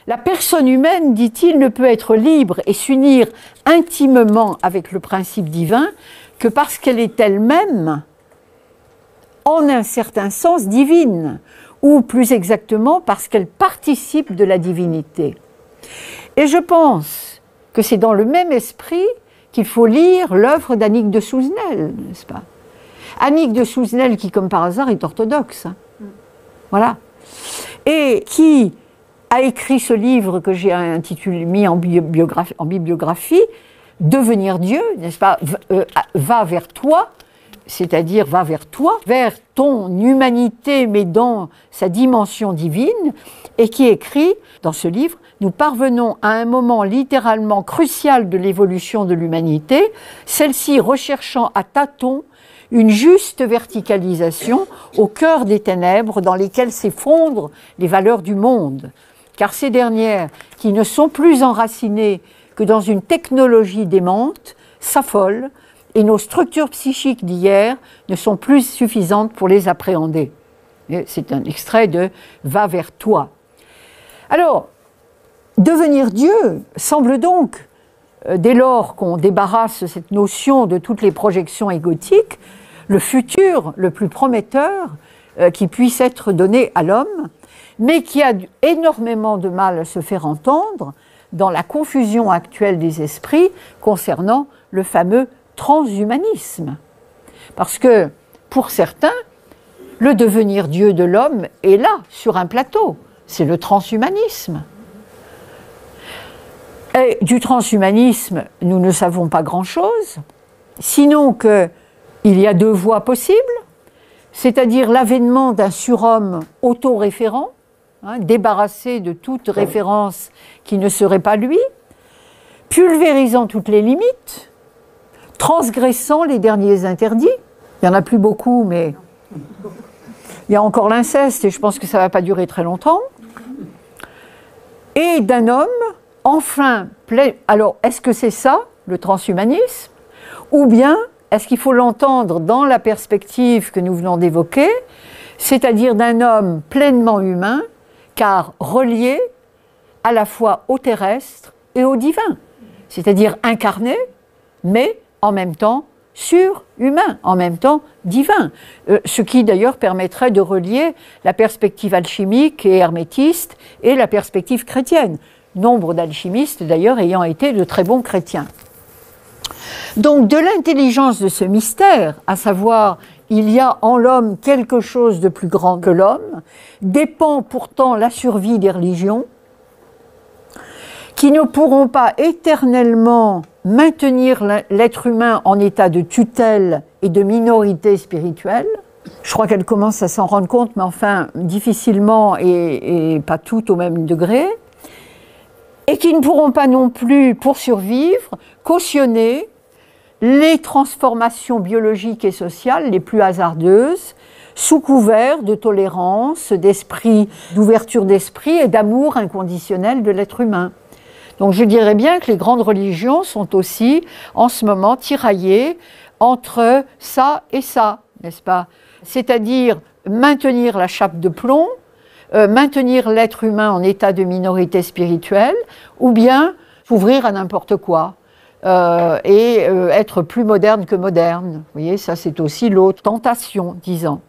La personne humaine, dit-il, ne peut être libre et s'unir intimement avec le principe divin que parce qu'elle est elle-même, en un certain sens, divine, ou plus exactement parce qu'elle participe de la divinité. Et je pense que c'est dans le même esprit qu'il faut lire l'œuvre d'Annick de Souzenel, n'est-ce pas? Annick de Souzenel, qui, comme par hasard, est orthodoxe. Voilà. Et qui a écrit ce livre que j'ai intitulé, mis en bibliographie, Devenir Dieu, n'est-ce pas? Va vers toi, c'est-à-dire va vers toi, vers ton humanité, mais dans sa dimension divine, et qui écrit dans ce livre: nous parvenons à un moment littéralement crucial de l'évolution de l'humanité, celle-ci recherchant à tâtons une juste verticalisation au cœur des ténèbres dans lesquelles s'effondrent les valeurs du monde, car ces dernières, qui ne sont plus enracinées que dans une technologie démente, s'affolent, et nos structures psychiques d'hier ne sont plus suffisantes pour les appréhender. C'est un extrait de « Va vers toi ». Alors, devenir Dieu semble donc, dès lors qu'on débarrasse cette notion de toutes les projections égotiques, le futur le plus prometteur qui puisse être donné à l'homme, mais qui a énormément de mal à se faire entendre dans la confusion actuelle des esprits concernant le fameux transhumanisme. Parce que, pour certains, le devenir Dieu de l'homme est là, sur un plateau. C'est le transhumanisme. Et du transhumanisme, nous ne savons pas grand-chose, sinon qu'il y a deux voies possibles, c'est-à-dire l'avènement d'un surhomme autoréférent, débarrassé de toute référence qui ne serait pas lui, pulvérisant toutes les limites, transgressant les derniers interdits. Il n'y en a plus beaucoup, mais il y a encore l'inceste, et je pense que ça ne va pas durer très longtemps. Et d'un homme, enfin, plein... Alors, est-ce que c'est ça, le transhumanisme? Ou bien, est-ce qu'il faut l'entendre dans la perspective que nous venons d'évoquer, c'est-à-dire d'un homme pleinement humain, car relié à la fois au terrestre et au divin, c'est-à-dire incarné, mais en même temps surhumain, en même temps divin, ce qui d'ailleurs permettrait de relier la perspective alchimique et hermétiste et la perspective chrétienne, nombre d'alchimistes d'ailleurs ayant été de très bons chrétiens. Donc de l'intelligence de ce mystère, à savoir il y a en l'homme quelque chose de plus grand que l'homme, dépend pourtant la survie des religions, qui ne pourront pas éternellement maintenir l'être humain en état de tutelle et de minorité spirituelle. Je crois qu'elle commence à s'en rendre compte, mais enfin difficilement et pas toutes au même degré. Et qui ne pourront pas non plus, pour survivre, cautionner les transformations biologiques et sociales les plus hasardeuses, sous couvert de tolérance, d'esprit, d'ouverture d'esprit et d'amour inconditionnel de l'être humain. Donc je dirais bien que les grandes religions sont aussi, en ce moment, tiraillées entre ça et ça, n'est-ce pas? C'est-à-dire maintenir la chape de plomb, maintenir l'être humain en état de minorité spirituelle, ou bien s'ouvrir à n'importe quoi. Et être plus moderne que moderne. Vous voyez, ça c'est aussi l'autre tentation, disons.